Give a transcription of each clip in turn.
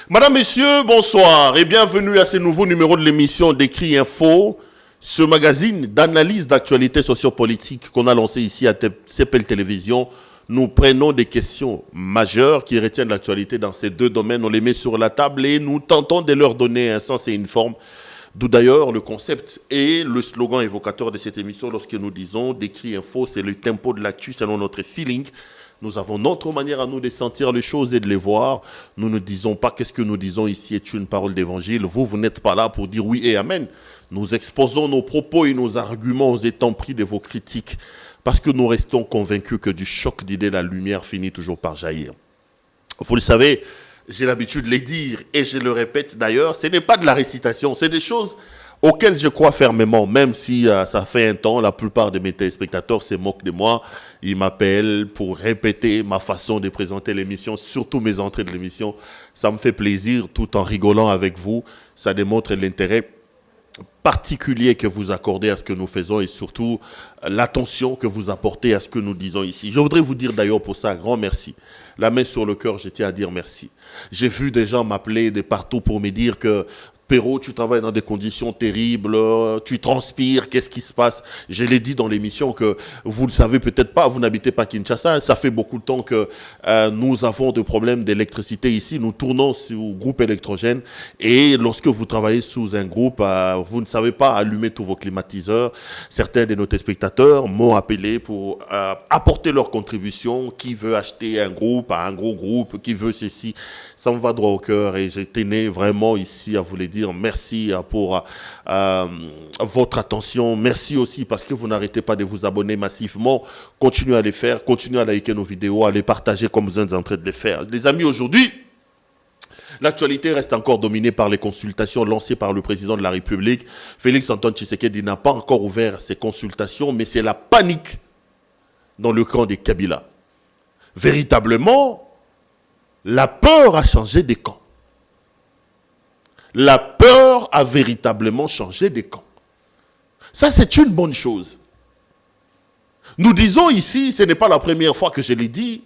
Madame, Messieurs, bonsoir et bienvenue à ce nouveau numéro de l'émission d'Écrit Info, ce magazine d'analyse d'actualité sociopolitique qu'on a lancé ici à CPL Télévision. Nous prenons des questions majeures qui retiennent l'actualité dans ces deux domaines, on les met sur la table et nous tentons de leur donner un sens et une forme. D'où d'ailleurs le concept et le slogan évocateur de cette émission lorsque nous disons d'Écrit Info, c'est le tempo de l'actu selon notre feeling. Nous avons notre manière à nous de sentir les choses et de les voir. Nous ne disons pas qu'est-ce que nous disons ici est une parole d'évangile. Vous n'êtes pas là pour dire oui et amen. Nous exposons nos propos et nos arguments aux étampes de vos critiques parce que nous restons convaincus que du choc d'idées, la lumière finit toujours par jaillir. Vous le savez, j'ai l'habitude de les dire et je le répète d'ailleurs, ce n'est pas de la récitation, c'est des choses auxquelles je crois fermement, même si ça fait un temps, la plupart de mes téléspectateurs se moquent de moi. Ils m'appellent pour répéter ma façon de présenter l'émission, surtout mes entrées de l'émission. Ça me fait plaisir tout en rigolant avec vous. Ça démontre l'intérêt particulier que vous accordez à ce que nous faisons et surtout l'attention que vous apportez à ce que nous disons ici. Je voudrais vous dire d'ailleurs pour ça un grand merci. La main sur le cœur, je tiens à dire merci. J'ai vu des gens m'appeler de partout pour me dire que Perrault, tu travailles dans des conditions terribles, tu transpires, qu'est-ce qui se passe? Je l'ai dit dans l'émission que vous ne le savez peut-être pas, vous n'habitez pas Kinshasa, ça fait beaucoup de temps que nous avons des problèmes d'électricité ici, nous tournons sous groupe électrogène et lorsque vous travaillez sous un groupe, vous ne savez pas allumer tous vos climatiseurs. Certains de nos téléspectateurs m'ont appelé pour apporter leur contribution, qui veut acheter un groupe à un gros groupe, qui veut ceci. Ça me va droit au cœur et je tenais vraiment ici à vous le dire merci pour votre attention. Merci aussi parce que vous n'arrêtez pas de vous abonner massivement. Continuez à les faire, continuez à liker nos vidéos, à les partager comme vous êtes en train de les faire. Les amis, aujourd'hui, l'actualité reste encore dominée par les consultations lancées par le président de la République. Félix-Antoine Tshisekedi n'a pas encore ouvert ses consultations, mais c'est la panique dans le camp des Kabila. Véritablement, la peur a changé des camps. La peur a véritablement changé des camps. Ça, c'est une bonne chose. Nous disons ici, ce n'est pas la première fois que je l'ai dit,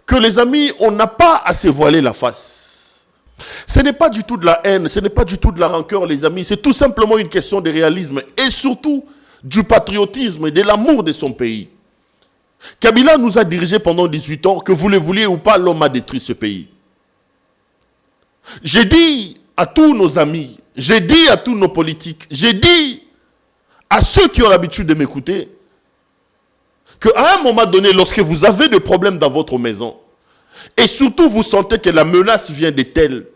que les amis, on n'a pas à se voiler la face. Ce n'est pas du tout de la haine, ce n'est pas du tout de la rancœur, les amis. C'est tout simplement une question de réalisme et surtout du patriotisme et de l'amour de son pays. Kabila nous a dirigés pendant 18 ans, que vous le vouliez ou pas, l'homme a détruit ce pays. J'ai dit à tous nos amis, j'ai dit à tous nos politiques, j'ai dit à ceux qui ont l'habitude de m'écouter, qu'à un moment donné, lorsque vous avez des problèmes dans votre maison, et surtout vous sentez que la menace vient de telle,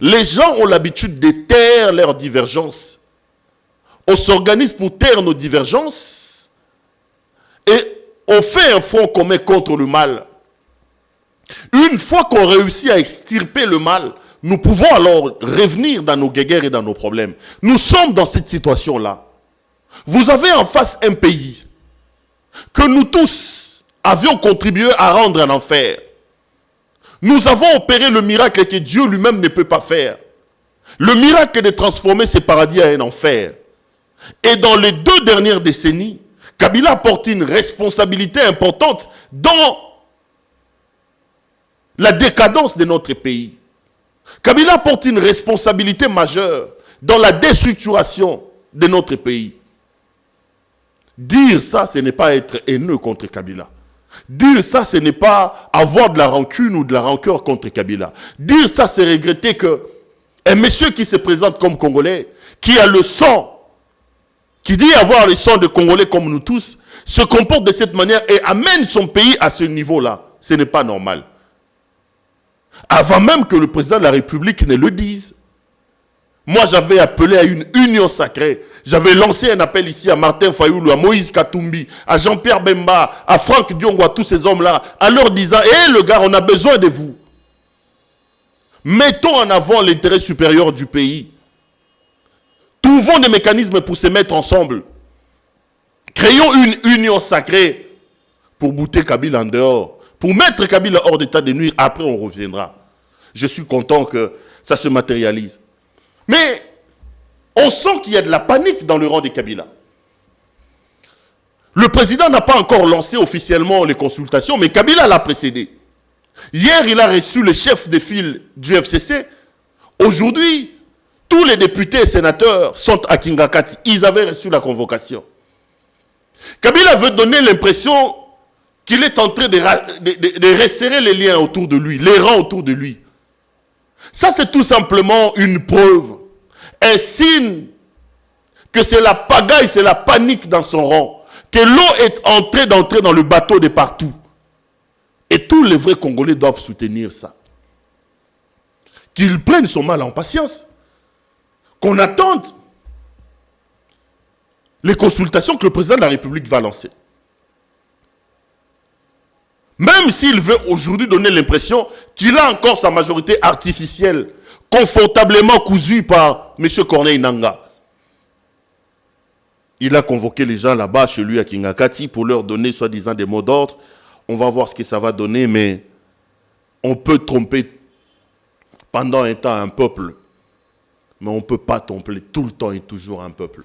les gens ont l'habitude de taire leurs divergences. On s'organise pour taire nos divergences et on fait un front commun contre le mal. Une fois qu'on réussit à extirper le mal, nous pouvons alors revenir dans nos guéguerres et dans nos problèmes. Nous sommes dans cette situation-là. Vous avez en face un pays que nous tous avions contribué à rendre un enfer. Nous avons opéré le miracle que Dieu lui-même ne peut pas faire. Le miracle de transformer ce paradis en un enfer. Et dans les 2 dernières décennies, Kabila porte une responsabilité importante dans la décadence de notre pays. Kabila porte une responsabilité majeure dans la déstructuration de notre pays. Dire ça, ce n'est pas être haineux contre Kabila. Dire ça, ce n'est pas avoir de la rancune ou de la rancœur contre Kabila. Dire ça, c'est regretter qu'un monsieur qui se présente comme Congolais, qui a le sang, qui dit avoir le sang de Congolais comme nous tous, se comporte de cette manière et amène son pays à ce niveau-là. Ce n'est pas normal. Avant même que le président de la République ne le dise. Moi, j'avais appelé à une union sacrée. J'avais lancé un appel ici à Martin Fayoulou, à Moïse Katumbi, à Jean-Pierre Bemba, à Franck Diongo, à tous ces hommes-là, en leur disant, hé les gars, on a besoin de vous. Mettons en avant l'intérêt supérieur du pays. Trouvons des mécanismes pour se mettre ensemble. Créons une union sacrée pour bouter Kabila en dehors. Pour mettre Kabila hors d'état de nuire. Après, on reviendra. Je suis content que ça se matérialise. Mais on sent qu'il y a de la panique dans le rang des Kabila. Le président n'a pas encore lancé officiellement les consultations, mais Kabila l'a précédé. Hier, il a reçu le chef de file du FCC. Aujourd'hui, tous les députés et sénateurs sont à Kingakati. Ils avaient reçu la convocation. Kabila veut donner l'impression qu'il est en train de resserrer les liens autour de lui, les rangs autour de lui. Ça, c'est tout simplement une preuve, un signe que c'est la pagaille, c'est la panique dans son rang, que l'eau est en train d'entrer dans le bateau de partout. Et tous les vrais Congolais doivent soutenir ça. Qu'ils prennent son mal en patience, qu'on attende les consultations que le président de la République va lancer. Même s'il veut aujourd'hui donner l'impression qu'il a encore sa majorité artificielle, confortablement cousue par M. Corneille Nangaa. Il a convoqué les gens là-bas, chez lui à Kingakati, pour leur donner soi-disant des mots d'ordre. On va voir ce que ça va donner, mais on peut tromper pendant un temps un peuple, mais on ne peut pas tromper tout le temps et toujours un peuple.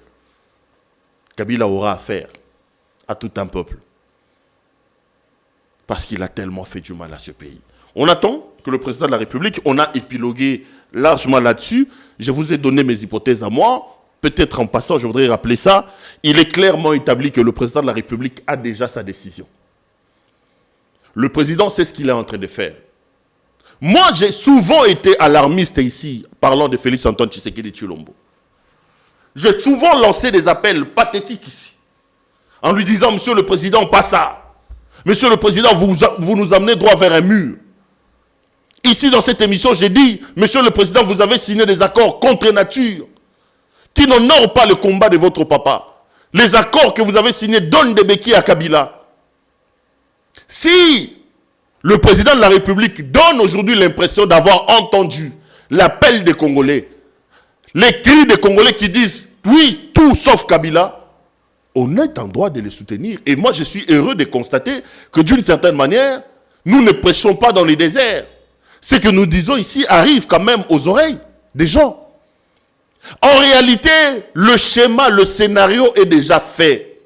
Kabila aura affaire à tout un peuple. Parce qu'il a tellement fait du mal à ce pays. On attend que le président de la République, on a épilogué largement là-dessus. Je vous ai donné mes hypothèses à moi. Peut-être en passant, je voudrais rappeler ça. Il est clairement établi que le président de la République a déjà sa décision. Le président sait ce qu'il est en train de faire. Moi, j'ai souvent été alarmiste ici, parlant de Félix Antoine Tshisekedi Tshilombo. J'ai souvent lancé des appels pathétiques ici, en lui disant, monsieur le président, pas ça. Monsieur le président, vous nous amenez droit vers un mur. Ici, dans cette émission, j'ai dit, monsieur le président, vous avez signé des accords contre nature qui n'honorent pas le combat de votre papa. Les accords que vous avez signés donnent des béquilles à Kabila. Si le président de la République donne aujourd'hui l'impression d'avoir entendu l'appel des Congolais, les cris des Congolais qui disent, oui, tout sauf Kabila, on est en droit de les soutenir. Et moi, je suis heureux de constater que d'une certaine manière, nous ne prêchons pas dans les déserts. Ce que nous disons ici arrive quand même aux oreilles des gens. En réalité, le schéma, le scénario est déjà fait.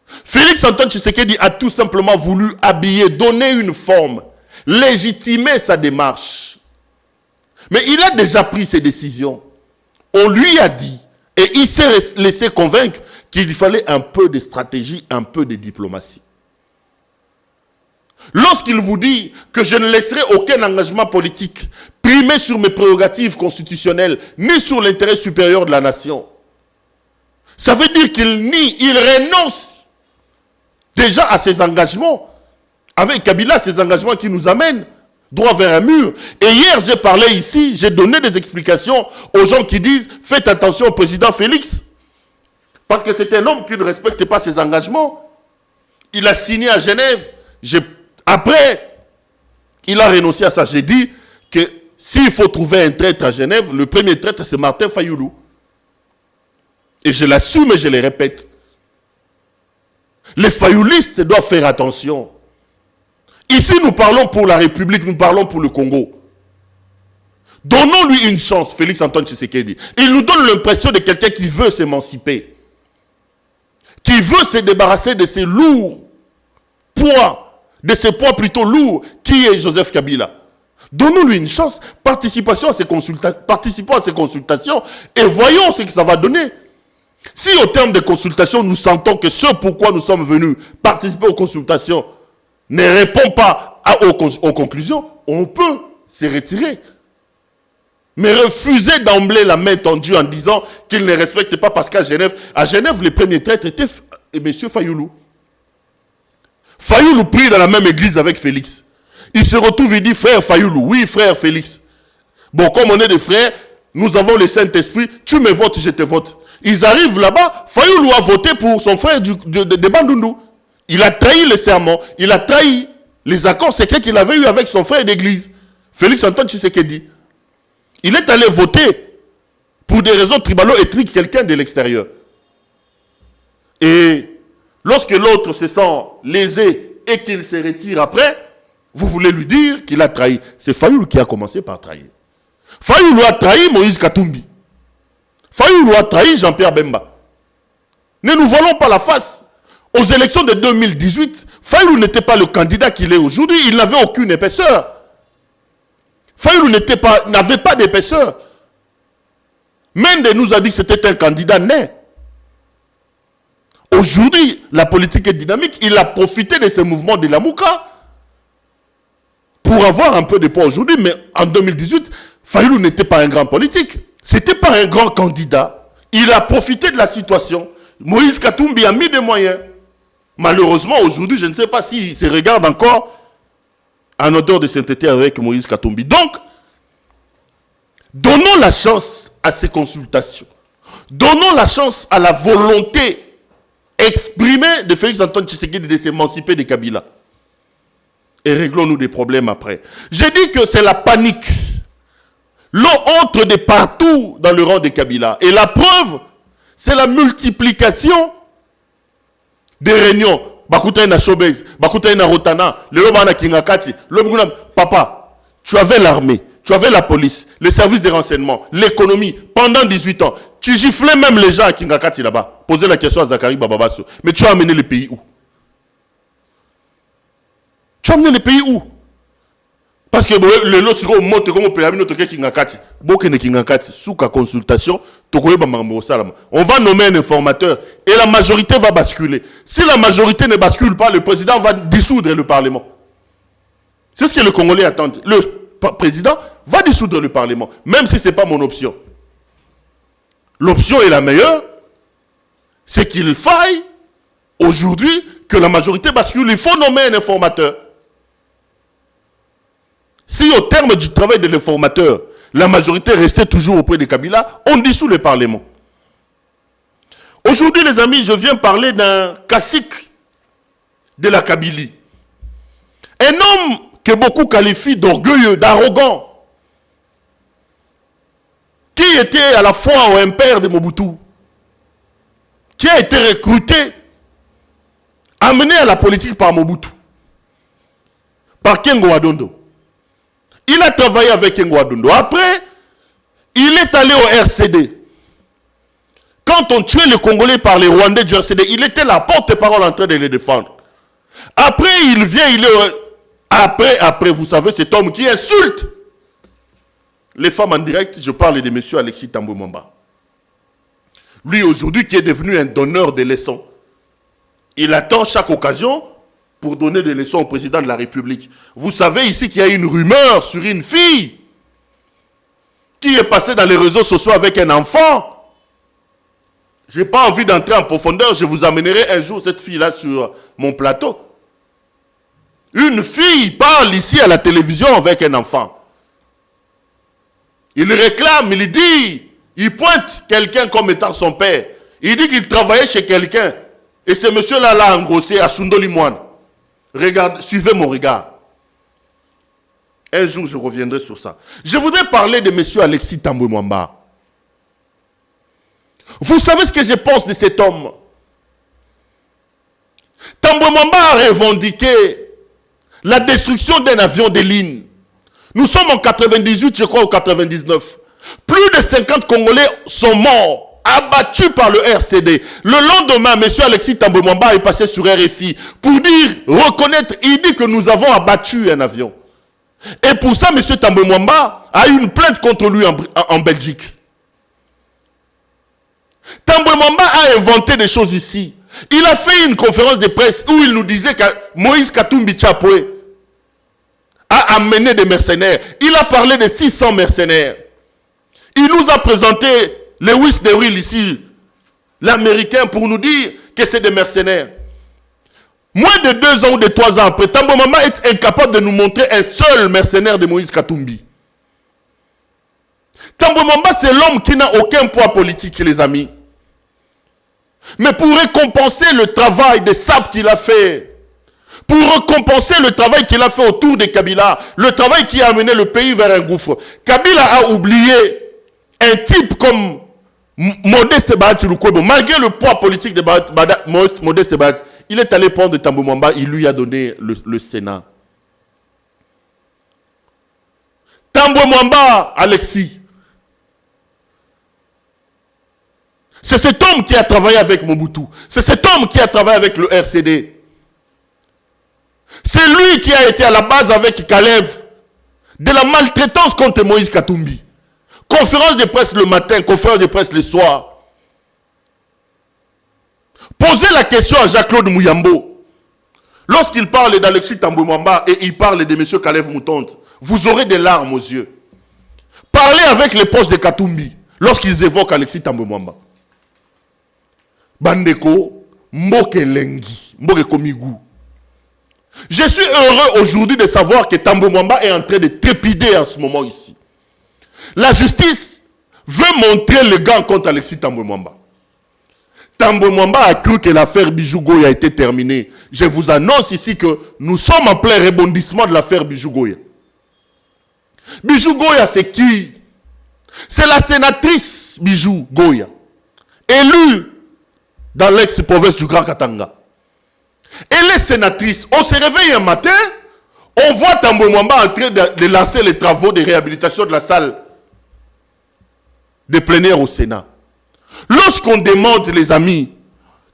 Félix Antoine Tshisekedi a tout simplement voulu habiller, donner une forme, légitimer sa démarche. Mais il a déjà pris ses décisions. On lui a dit, et il s'est laissé convaincre qu'il fallait un peu de stratégie, un peu de diplomatie. Lorsqu'il vous dit que je ne laisserai aucun engagement politique primer sur mes prérogatives constitutionnelles, ni sur l'intérêt supérieur de la nation, ça veut dire qu'il nie, il renonce déjà à ses engagements. Avec Kabila, ces engagements qui nous amènent droit vers un mur. Et hier, j'ai parlé ici, j'ai donné des explications aux gens qui disent « Faites attention au président Félix ». Parce que c'est un homme qui ne respecte pas ses engagements. Il a signé à Genève. Après, il a renoncé à ça. J'ai dit que s'il faut trouver un traître à Genève, le premier traître, c'est Martin Fayoulou. Et je l'assume et je le répète. Les fayoulistes doivent faire attention. Ici, nous parlons pour la République, nous parlons pour le Congo. Donnons-lui une chance, Félix Antoine Tshisekedi. Il nous donne l'impression de quelqu'un qui veut s'émanciper, qui veut se débarrasser de ces lourds poids, de ces poids plutôt lourds, qui est Joseph Kabila. Donnons-lui une chance, participons à ces consultations et voyons ce que ça va donner. Si au terme des consultations, nous sentons que ce pourquoi nous sommes venus participer aux consultations ne répond pas aux conclusions, on peut se retirer. Mais refuser d'emblée la main tendue en disant qu'il ne respecte pas parce qu'à Genève, les premiers traîtres étaient M. Fayoulou. Fayoulou prie dans la même église avec Félix. Il se retrouve et dit, frère Fayoulou, oui frère Félix. Bon, comme on est des frères, nous avons le Saint-Esprit, tu me votes, je te vote. Ils arrivent là-bas, Fayoulou a voté pour son frère de Bandundu. Il a trahi le serment, il a trahi les accords secrets qu'il avait eu avec son frère d'église, Félix Antoine Tshisekedi. Il est allé voter pour des raisons tribalo-ethniques quelqu'un de l'extérieur. Et lorsque l'autre se sent lésé et qu'il se retire après, vous voulez lui dire qu'il a trahi. C'est Fayoulou qui a commencé par trahir. Fayoulou a trahi Moïse Katumbi. Fayoulou a trahi Jean-Pierre Bemba. Ne nous voilons pas la face. Aux élections de 2018, Fayulu n'était pas le candidat qu'il est aujourd'hui. Il n'avait aucune épaisseur. Fayulu n'avait pas d'épaisseur. Mende nous a dit que c'était un candidat né. Aujourd'hui, la politique est dynamique. Il a profité de ce mouvement de la Mouka pour avoir un peu de poids aujourd'hui. Mais en 2018, Fayulu n'était pas un grand politique. C'était pas un grand candidat. Il a profité de la situation. Moïse Katumbi a mis des moyens. Malheureusement, aujourd'hui, je ne sais pas s'il se regarde encore en odeur de sainteté avec Moïse Katumbi. Donc, donnons la chance à ces consultations. Donnons la chance à la volonté exprimée de Félix Antoine Tshisekedi de s'émanciper de Kabila. Et réglons-nous des problèmes après. J'ai dit que c'est la panique. L'eau entre de partout dans le rang de Kabila. Et la preuve, c'est la multiplication des réunions. Bakuta na Showbiz, Bakuta na Rotana, le Lomana Kingakati, papa, tu avais l'armée, tu avais la police, les services de renseignement, l'économie, pendant 18 ans. Tu giflais même les gens à Kingakati là-bas. Posez la question à Zakari Bababasso. Mais tu as amené le pays où? Tu as amené le pays où? Parce que le lot sera au mot comme on peut amener notre Kingakati. Bokene Kingakati, sous la consultation, on va nommer un informateur et la majorité va basculer. Si la majorité ne bascule pas, le président va dissoudre le Parlement. C'est ce que les Congolais attendent. Le président va dissoudre le Parlement, même si ce n'est pas mon option. L'option est la meilleure, c'est qu'il faille aujourd'hui que la majorité bascule. Il faut nommer un informateur. Si au terme du travail de l'informateur, la majorité restait toujours auprès de Kabila, on dissout le Parlement. Aujourd'hui, les amis, je viens parler d'un cacique de la Kabylie. Un homme que beaucoup qualifient d'orgueilleux, d'arrogant, qui était à la fois un père de Mobutu, qui a été recruté, amené à la politique par Mobutu, par Kengo Adondo. Il a travaillé avec Kengo Adondo. Après, il est allé au RCD. Quand on tuait les Congolais par les Rwandais du RCD, il était la porte-parole en train de les défendre. Après, il vient, il est... Après, vous savez, cet homme qui insulte les femmes en direct, je parle de M. Alexis Thambwe Mwamba. Lui, aujourd'hui, qui est devenu un donneur de leçons. Il attend chaque occasion pour donner des leçons au président de la République. Vous savez ici qu'il y a une rumeur sur une fille qui est passée dans les réseaux sociaux avec un enfant. Je n'ai pas envie d'entrer en profondeur. Je vous amènerai un jour cette fille-là sur mon plateau. Une fille parle ici à la télévision avec un enfant. Il réclame, il dit, il pointe quelqu'un comme étant son père. Il dit qu'il travaillait chez quelqu'un. Et ce monsieur-là l'a engrossé à Sundolimouane. Regardez, suivez mon regard. Un jour, je reviendrai sur ça. Je voudrais parler de M. Alexis Thambwe Mwamba. Vous savez ce que je pense de cet homme? Thambwe Mwamba a revendiqué la destruction d'un avion de ligne. Nous sommes en 98, je crois, ou 99. Plus de 50 Congolais sont morts, abattus par le RCD. Le lendemain, M. Alexis Thambwe Mwamba est passé sur RFI pour dire, reconnaître, il dit que nous avons abattu un avion. Et pour ça, M. Thambwe Mwamba a eu une plainte contre lui en Belgique. Thambwe Mwamba a inventé des choses ici. Il a fait une conférence de presse où il nous disait que Moïse Katumbi Tchapwe a amené des mercenaires. Il a parlé de 600 mercenaires. Il nous a présenté Lewis DeWitt ici, l'Américain, pour nous dire que c'est des mercenaires. Moins de 2 ans ou de 3 ans après, Thambwe Mwamba est incapable de nous montrer un seul mercenaire de Moïse Katumbi. Thambwe Mwamba, c'est l'homme qui n'a aucun poids politique, les amis. Mais pour récompenser le travail de SAP qu'il a fait, pour récompenser le travail qu'il a fait autour de Kabila, le travail qui a amené le pays vers un gouffre, Kabila a oublié un type comme Modeste Bahati Lukwebo. Malgré le poids politique de Modeste Bahati, il est allé prendre Thambwe Mwamba, il lui a donné le Sénat. Thambwe Mwamba, Alexis. C'est cet homme qui a travaillé avec Mobutu. C'est cet homme qui a travaillé avec le RCD. C'est lui qui a été à la base avec Kalev de la maltraitance contre Moïse Katumbi. Conférence de presse le matin, conférence de presse le soir. Posez la question à Jacques-Claude Mouyambo. Lorsqu'il parle d'Alexis Thambwe Mwamba et il parle de M. Kalev Moutonte, vous aurez des larmes aux yeux. Parlez avec les poches de Katumbi lorsqu'ils évoquent Alexis Thambwe Mwamba. Bandeko, Mboke Lengi, Mboke Komigou. Je suis heureux aujourd'hui de savoir que Thambwe Mwamba est en train de trépider en ce moment ici. La justice veut montrer le gant contre Alexis Thambwe Mwamba. Thambwe Mwamba a cru que l'affaire Bijou Goya a été terminée. Je vous annonce ici que nous sommes en plein rebondissement de l'affaire Bijou Goya. Bijou Goya, c'est qui? C'est la sénatrice Bijou Goya, élue dans l'ex-province du Grand Katanga. Elle est sénatrice. On se réveille un matin, on voit Thambwe Mwamba en train de lancer les travaux de réhabilitation de la salle de plein air au Sénat. Lorsqu'on demande, les amis,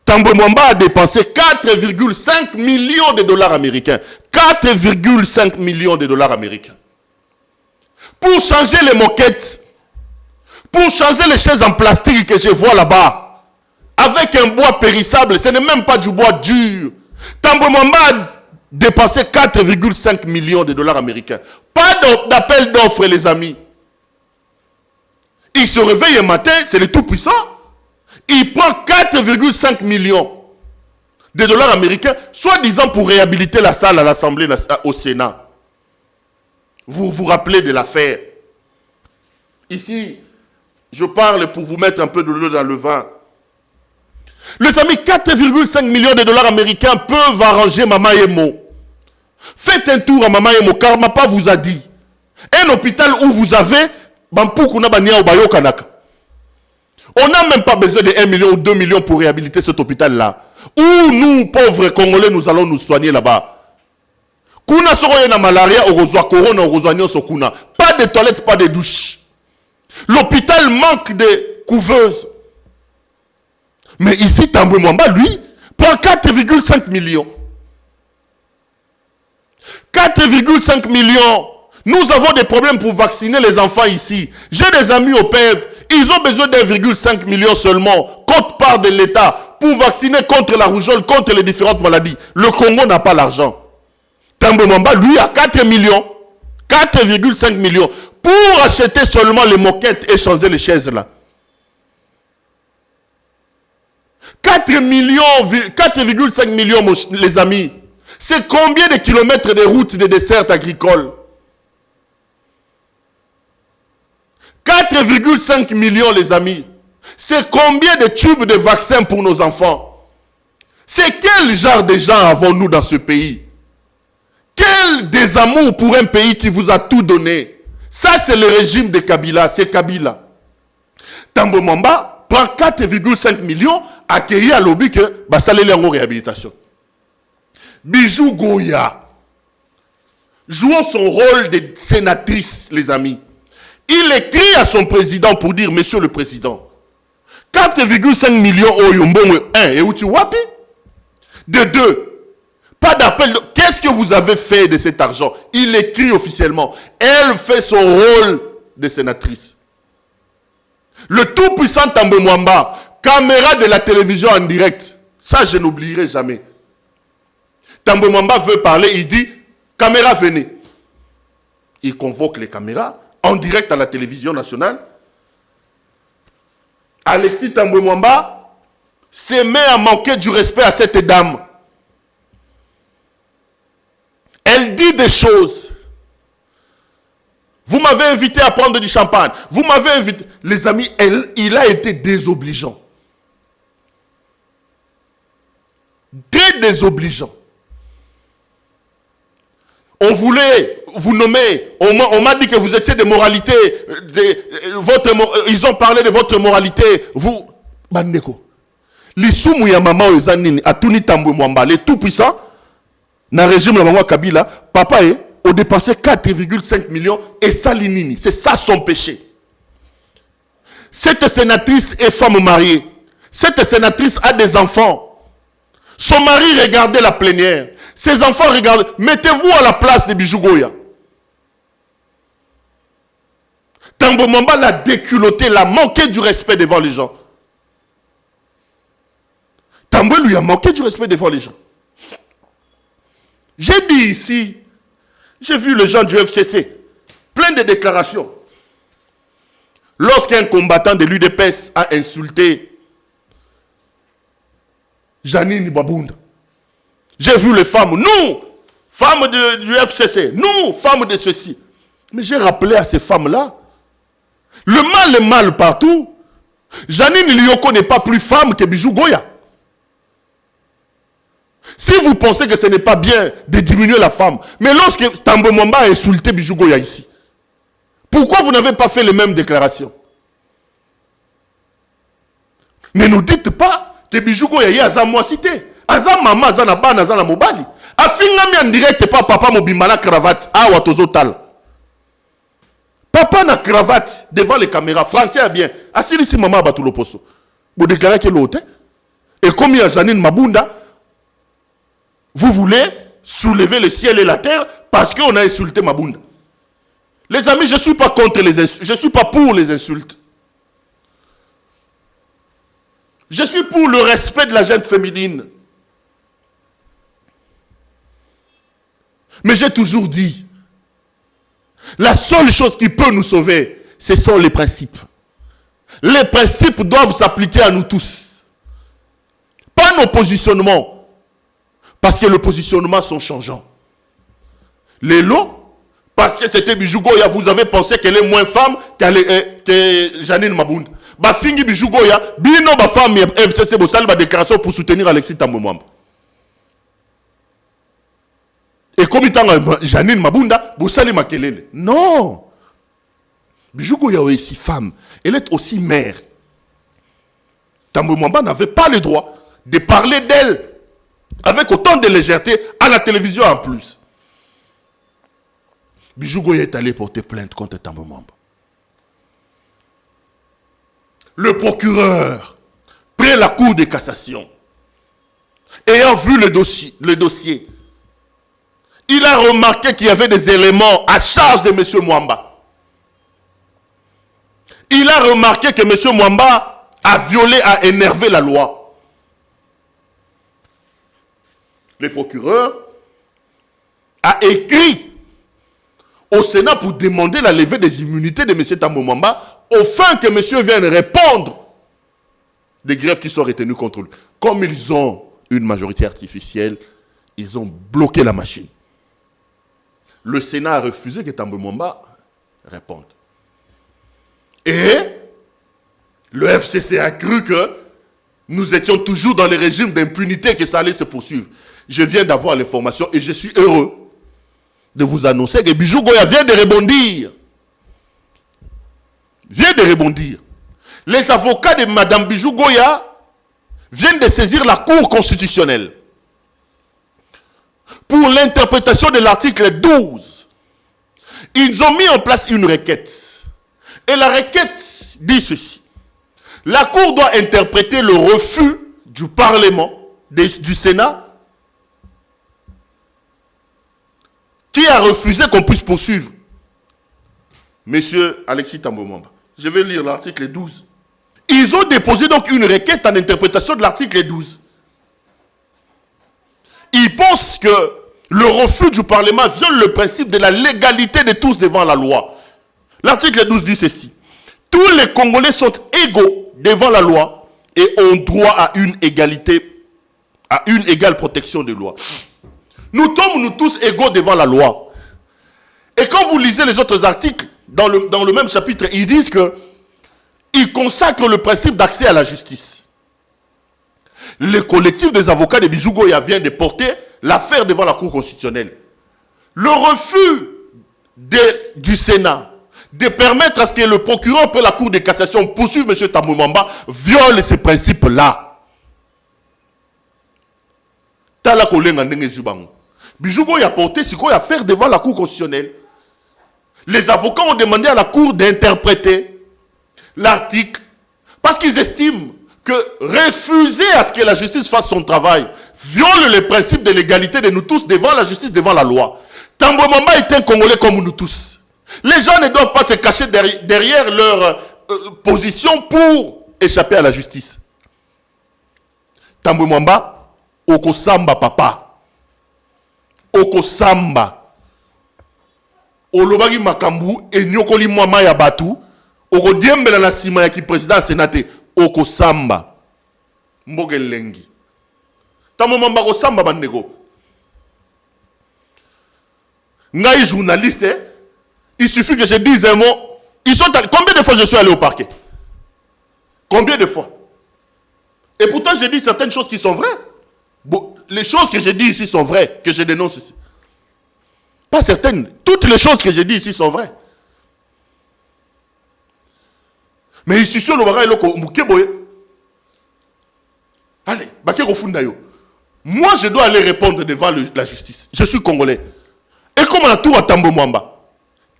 Thambwe Mwamba a dépensé 4,5 millions de dollars américains. 4,5 millions de dollars américains. Pour changer les moquettes, pour changer les chaises en plastique que je vois là-bas, avec un bois périssable, ce n'est même pas du bois dur. Thambwe Mwamba a dépensé 4,5 millions de dollars américains. Pas d'appel d'offres, les amis. Il se réveille un matin, c'est le tout-puissant. Il prend 4,5 millions de dollars américains, soi-disant pour réhabiliter la salle à l'Assemblée, au Sénat. Vous vous rappelez de l'affaire. Ici, je parle pour vous mettre un peu de l'eau dans le vin. Les amis, 4,5 millions de dollars américains peuvent arranger Mama Emo. Faites un tour à Mama Emo, car Mapa vous a dit. Un hôpital où vous avez on n'a même pas besoin de 1 million ou 2 millions pour réhabiliter cet hôpital-là. Où nous, pauvres Congolais, nous allons nous soigner là-bas. Kuna soro na malaria, corona, pas de toilettes, pas de douches. L'hôpital manque de couveuses. Mais ici, Thambwe Mwamba, lui, prend 4,5 millions. 4,5 millions. Nous avons des problèmes pour vacciner les enfants ici. J'ai des amis au PEV. Ils ont besoin d'1,5 million seulement, contre part de l'État, pour vacciner contre la rougeole, contre les différentes maladies. Le Congo n'a pas l'argent. Thambwe Mwamba, lui, a 4 millions. 4,5 millions. Pour acheter seulement les moquettes et changer les chaises là. 4,5 millions, les amis. C'est combien de kilomètres de routes de dessert agricole? 4,5 millions, les amis. C'est combien de tubes de vaccins pour nos enfants? C'est quel genre de gens avons-nous dans ce pays? Quel désamour pour un pays qui vous a tout donné? Ça, c'est le régime de Kabila. C'est Kabila. Thambwe Mwamba prend 4,5 millions accueillis à l'objet que ça allait en réhabilitation. Bijou Goya, jouant son rôle de sénatrice, les amis. Il écrit à son président pour dire, monsieur le président, 4,5 millions au Yombongo, 1, et où tu wapi? De 2, pas d'appel. Qu'est-ce que vous avez fait de cet argent? Il écrit officiellement. Elle fait son rôle de sénatrice. Le tout-puissant Thambwe Mwamba, caméra de la télévision en direct. Ça, je n'oublierai jamais. Thambwe Mwamba veut parler, il dit, caméra, venez. Il convoque les caméras en direct à la télévision nationale. Alexis Thambwe Mwamba se met à manquer du respect à cette dame. Elle dit des choses. Vous m'avez invité à prendre du champagne. Vous m'avez invité. Les amis, il a été désobligeant. Très désobligeant. On voulait vous nommer. On m'a dit que vous étiez de moralité. Ils ont parlé de votre moralité. Vous, Bandeko. L'issoumu ya mama ozanini atuni Thambwe Mwamba, les tout puissants, dans le régime de la Kabila, papa a dépensé 4,5 millions et salinini. C'est ça son péché. Cette sénatrice est femme mariée. Cette sénatrice a des enfants. Son mari regardait la plénière. Ses enfants regardent. Mettez-vous à la place de Bijou Goya. Tambo Mwamba l'a déculotté, l'a manqué du respect devant les gens. Tambo lui a manqué du respect devant les gens. J'ai dit ici, j'ai vu les gens du FCC, plein de déclarations. Lorsqu'un combattant de l'UDPS a insulté Janine Babunda, j'ai vu les femmes, nous, femmes du FCC, nous, femmes de ceci. Mais j'ai rappelé à ces femmes-là, le mal est mal partout. Janine Lyoko n'est pas plus femme que Bijou Goya. Si vous pensez que ce n'est pas bien de diminuer la femme, mais lorsque Tambo Mwamba a insulté Bijou Goya ici, pourquoi vous n'avez pas fait les mêmes déclarations? Ne nous dites pas que Bijou Goya y a Aza moi cité. Aza maman, Aza na ban, Aza na mobali. Afingami en direct pas papa mobimba na cravate. Ah watozo tal. Papa na cravate devant les caméras. Français a bien. Asili si maman batulo poso. Vous déclarez que l'autre. Et comme il y a Janine Mabunda, vous voulez soulever le ciel et la terre parce qu'on a insulté Mabunda. Les amis, je ne suis pas contre les insultes. Je ne suis pas pour les insultes. Je suis pour le respect de la gente féminine. Mais j'ai toujours dit, la seule chose qui peut nous sauver, ce sont les principes. Les principes doivent s'appliquer à nous tous. Pas nos positionnements. Parce que les positionnements sont changeants. Les lots, parce que c'était Bijou Goya, vous avez pensé qu'elle est moins femme que Janine Mabunda. Ba fingi Bijou Goya, bino ba femme FCC Bossal ba déclaration pour soutenir Alexis Tambo Mwamba. Et comme il Janine Mabunda, Bossali Makelele. Non. Bijou Goya est aussi femme. Elle est aussi mère. Tambo Mwamba n'avait pas le droit de parler d'elle avec autant de légèreté à la télévision en plus. Bijou Goya est allé porter plainte contre Tambo Mwamba. Le procureur, près la cour de cassation, ayant vu le dossier, il a remarqué qu'il y avait des éléments à charge de M. Mwamba. Il a remarqué que M. Mwamba a violé, a énervé la loi. Le procureur a écrit au Sénat pour demander la levée des immunités de M. Tambo Mwamba, au fin que monsieur vienne répondre des grèves qui sont retenues contre lui. Comme ils ont une majorité artificielle, ils ont bloqué la machine. Le Sénat a refusé que Tambo Mwamba réponde. Et le FCC a cru que nous étions toujours dans le régime d'impunité, que ça allait se poursuivre. Je viens d'avoir l'information et je suis heureux de vous annoncer que Bijou Goya vient de rebondir. Vient de rebondir. Les avocats de Mme Bijou Goya viennent de saisir la Cour constitutionnelle pour l'interprétation de l'article 12. Ils ont mis en place une requête. Et la requête dit ceci. La Cour doit interpréter le refus du Parlement, du Sénat, qui a refusé qu'on puisse poursuivre Monsieur Alexis Tambo Mwamba. Je vais lire l'article 12. Ils ont déposé donc une requête en interprétation de l'article 12. Ils pensent que le refus du Parlement viole le principe de la légalité de tous devant la loi. L'article 12 dit ceci. Tous les Congolais sont égaux devant la loi et ont droit à une égalité, à une égale protection des lois. Nous sommes nous tous égaux devant la loi. Et quand vous lisez les autres articles, dans le même chapitre, ils disent qu'ils consacrent le principe d'accès à la justice. Le collectif des avocats de Bijou Goya vient de porter l'affaire devant la Cour constitutionnelle. Le refus du Sénat de permettre à ce que le procureur de la Cour de cassation poursuive M. Tambo Mwamba viole ces principes-là. Tala kolenga ndenge zubango. Bijou Goya a porté ce qu'on a fait devant la Cour constitutionnelle. Les avocats ont demandé à la Cour d'interpréter l'article parce qu'ils estiment que refuser à ce que la justice fasse son travail viole le principe de l'égalité de nous tous devant la justice, devant la loi. Tambo Mwamba est un Congolais comme nous tous. Les gens ne doivent pas se cacher derrière leur position pour échapper à la justice. Tambo Mwamba, okosamba papa. Okosamba. Olobaki makambu enyokoli mwama ya batu. Okodiembela na sima ya ki président sénaté. Okosamba. Mboge lengi. Tambo Mwamba kosamba bandeko. Ngai journaliste, il suffit que je dise un mot. Combien de fois je suis allé au parquet? Combien de fois? Et pourtant, j'ai dit certaines choses qui sont vraies. Bon, les choses que j'ai dit ici sont vraies, que je dénonce ici. Pas certaines. Toutes les choses que j'ai dit ici sont vraies. Mais ici, sur le bagage, allez, moi, je dois aller répondre devant la justice. Je suis Congolais. Et comme on a tout à Tambo Mwamba,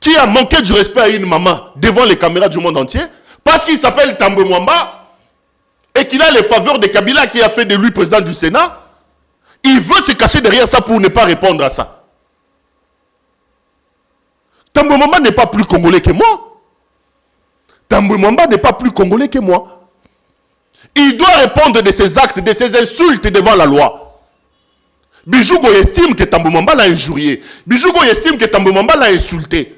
qui a manqué du respect à une maman devant les caméras du monde entier, parce qu'il s'appelle Tambo Mwamba, et qu'il a les faveurs de Kabila qui a fait de lui président du Sénat, il veut se cacher derrière ça pour ne pas répondre à ça. Tambo Mwamba n'est pas plus Congolais que moi. Tambo Mwamba n'est pas plus Congolais que moi. Il doit répondre de ses actes, de ses insultes devant la loi. Bijougo estime que Tambo Mwamba l'a injurié. Bijougo estime que Tambo Mwamba l'a insulté.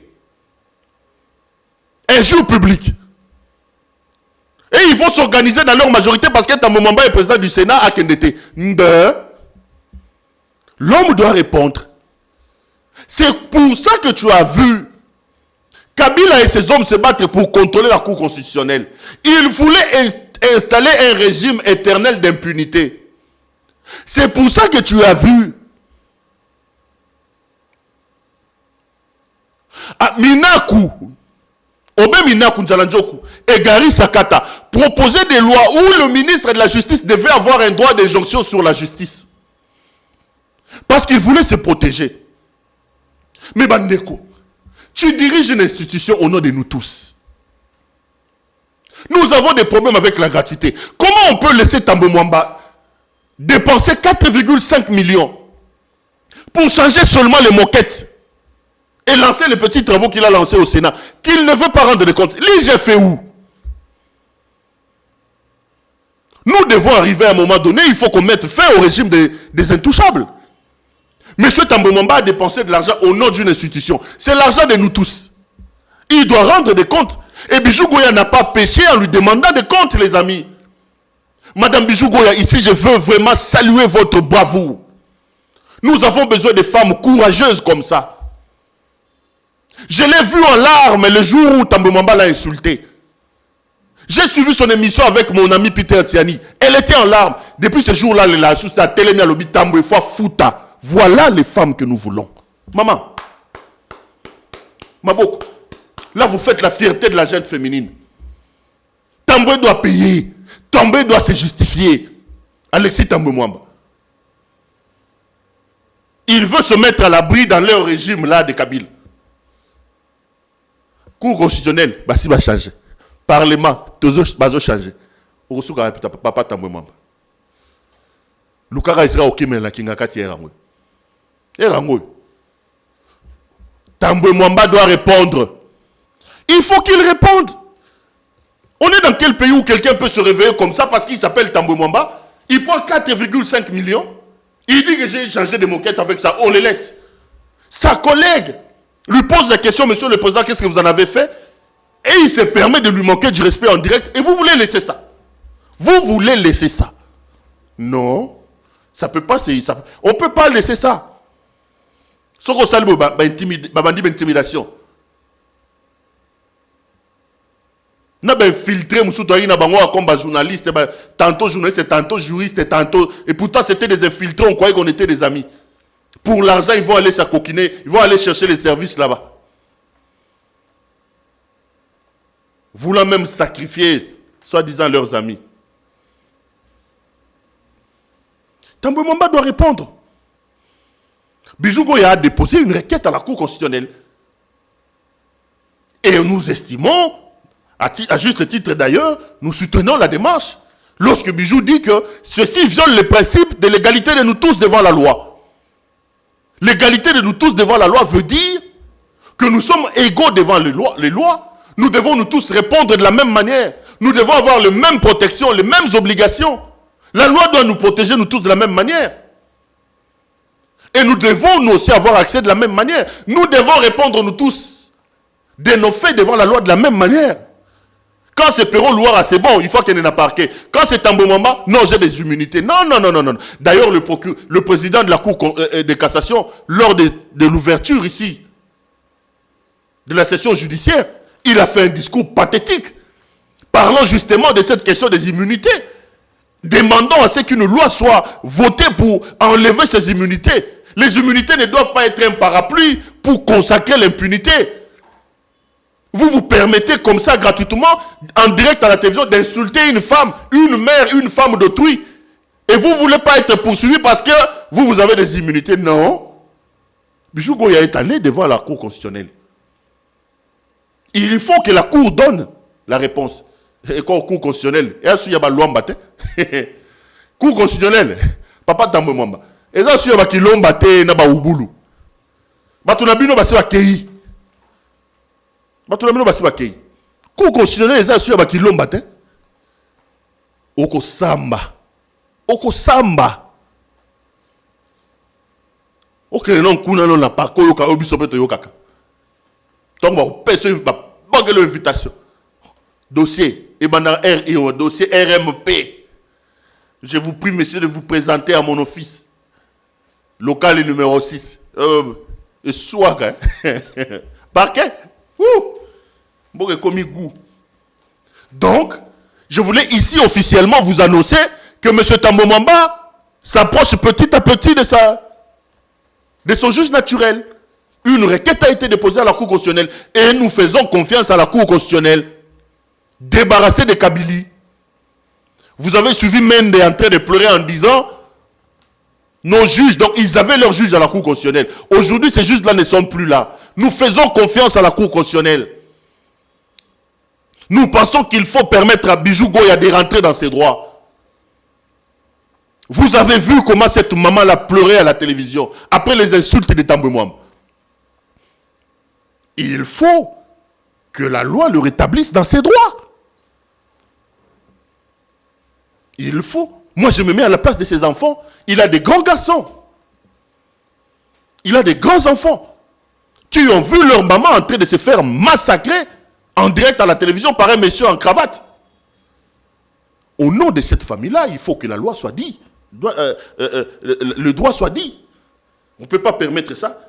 Injure public. Et ils vont s'organiser dans leur majorité parce que Tambo Mwamba est président du Sénat à Kendete. L'homme doit répondre. C'est pour ça que tu as vu Kabila et ses hommes se battre pour contrôler la Cour constitutionnelle. Ils voulaient installer un régime éternel d'impunité. C'est pour ça que tu as vu Minaku, Obe Minaku Nzalandjoku et Gary Sakata proposaient des lois où le ministre de la Justice devait avoir un droit d'injonction sur la justice. Parce qu'il voulait se protéger. Mais Bandeko, tu diriges une institution au nom de nous tous. Nous avons des problèmes avec la gratuité. Comment on peut laisser Tambo Mwamba dépenser 4,5 millions pour changer seulement les moquettes et lancer les petits travaux qu'il a lancés au Sénat, qu'il ne veut pas rendre de compte? J'ai fait où? Nous devons arriver à un moment donné, il faut qu'on mette fin au régime des intouchables. Monsieur Tambo Mwamba a dépensé de l'argent au nom d'une institution. C'est l'argent de nous tous. Il doit rendre des comptes. Et Bijou Goya n'a pas péché en lui demandant des comptes, les amis. Madame Bijou Goya, ici, je veux vraiment saluer votre bravoure. Nous avons besoin de femmes courageuses comme ça. Je l'ai vu en larmes le jour où Tambo Mwamba l'a insulté. J'ai suivi son émission avec mon ami Peter Tiani. Elle était en larmes. Depuis ce jour-là, elle a assisté à Télémia Lobby Tambo et fois Fouta. Voilà les femmes que nous voulons. Maman, Maboko, là vous faites la fierté de la gente féminine. Tambo doit payer. Tambo doit se justifier. Alexis Tambo Mwamba. Il veut se mettre à l'abri dans leur régime là de Kabila. Cour constitutionnelle, bah si va changer. Parlement, tout va changer. Osuka papa Tambo Mwamba. Lukara sera ok mais la kingakati erango. Erango. Tambo Mwamba doit répondre. Il faut qu'il réponde. On est dans quel pays où quelqu'un peut se réveiller comme ça parce qu'il s'appelle Tambo Mwamba? Il prend 4,5 millions. Il dit que j'ai changé de moquette avec ça. On le laisse. Sa collègue lui pose la question, monsieur le président, qu'est-ce que vous en avez fait? Et il se permet de lui manquer du respect en direct. Et vous voulez laisser ça? Vous voulez laisser ça? Non. Ça peut pas, on ne peut pas laisser ça. Ce qu'on salue, intimidation. On a infiltré comme journaliste, tantôt journaliste, tantôt juriste, tantôt. Et pourtant, c'était des infiltrés, on croyait qu'on était des amis. Pour l'argent, ils vont aller s'acoquiner, ils vont aller chercher les services là-bas. Voulant même sacrifier, soi-disant, leurs amis. Tambo Mwamba doit répondre. Bijou Goya a déposé une requête à la Cour constitutionnelle. Et nous estimons, à juste titre d'ailleurs, nous soutenons la démarche. Lorsque Bijou dit que ceci viole le principe de l'égalité de nous tous devant la loi. L'égalité de nous tous devant la loi veut dire que nous sommes égaux devant les lois. Nous devons nous tous répondre de la même manière. Nous devons avoir les mêmes protections, les mêmes obligations. La loi doit nous protéger nous tous de la même manière. Et nous devons nous aussi avoir accès de la même manière. Nous devons répondre nous tous de nos faits devant la loi de la même manière. Quand c'est Perrault Louara, c'est bon, il faut qu'il y ait un parquet. Quand c'est Tambomamba, non, j'ai des immunités. Non. D'ailleurs, le président de la Cour de cassation, lors de l'ouverture ici, de la session judiciaire, il a fait un discours pathétique, parlant justement de cette question des immunités, demandant à ce qu'une loi soit votée pour enlever ces immunités. Les immunités ne doivent pas être un parapluie pour consacrer l'impunité. Vous vous permettez comme ça gratuitement, en direct à la télévision, d'insulter une femme, une mère, une femme d'autrui. Et vous ne voulez pas être poursuivi parce que vous avez des immunités. Non. Bijou Goya est allé devant la Cour constitutionnelle. Il faut que la Cour donne la réponse. Et quand Cour constitutionnelle, et là, il y a loi mbate. Cour constitutionnelle, papa Tambo Mwamba. Et là, il y a qui l'ont batté na ba ubulu. Batunabino ba se ba kei. Batunabino ba se ba kei. Cour constitutionnelle, il y a qui l'ont batté. Oko samba. Ok, non, kuna non na pa ko yoka obiso peto yokaka. Donc, personne va pas l'invitation. Dossier, dossier RMP. Je vous prie, monsieur, de vous présenter à mon office. Local numéro 6. Soit, parquet. Donc, je voulais ici officiellement vous annoncer que M. Tambomamba s'approche petit à petit de son juge naturel. Une requête a été déposée à la Cour constitutionnelle et nous faisons confiance à la Cour constitutionnelle. Débarrassée de Kabylie. Vous avez suivi Mende en train de pleurer en disant nos juges, donc ils avaient leurs juges à la Cour constitutionnelle. Aujourd'hui, ces juges-là ne sont plus là. Nous faisons confiance à la Cour constitutionnelle. Nous pensons qu'il faut permettre à Bijou Goya de rentrer dans ses droits. Vous avez vu comment cette maman l'a pleuré à la télévision après les insultes de Tambo Mwamba. Il faut que la loi le rétablisse dans ses droits. Il faut. Moi, je me mets à la place de ses enfants. Il a des grands garçons. Il a des grands enfants qui ont vu leur maman en train de se faire massacrer en direct à la télévision par un monsieur en cravate. Au nom de cette famille-là, il faut que la loi soit dite. Le droit soit dit. On ne peut pas permettre ça.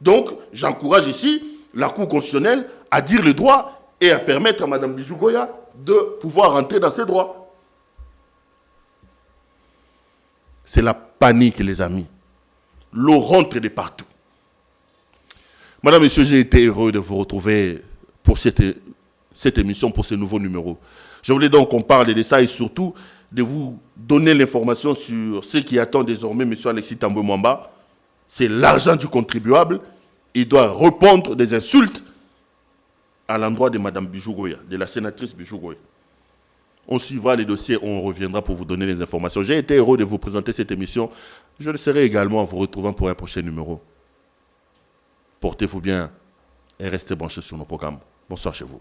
Donc, j'encourage ici la Cour constitutionnelle à dire le droit et à permettre à Mme Bijou Goya de pouvoir rentrer dans ses droits. C'est la panique, les amis. L'eau rentre de partout. Madame, Monsieur, j'ai été heureux de vous retrouver pour cette émission, pour ce nouveau numéro. Je voulais donc qu'on parle de ça et surtout de vous donner l'information sur ce qui attend désormais M. Alexis Tambo Mwamba. C'est l'argent du contribuable. Il doit répondre des insultes à l'endroit de Mme Bijou Goya, de la sénatrice Bijou Goya. On suivra les dossiers, on reviendra pour vous donner les informations. J'ai été heureux de vous présenter cette émission. Je le serai également en vous retrouvant pour un prochain numéro. Portez-vous bien et restez branchés sur nos programmes. Bonsoir chez vous.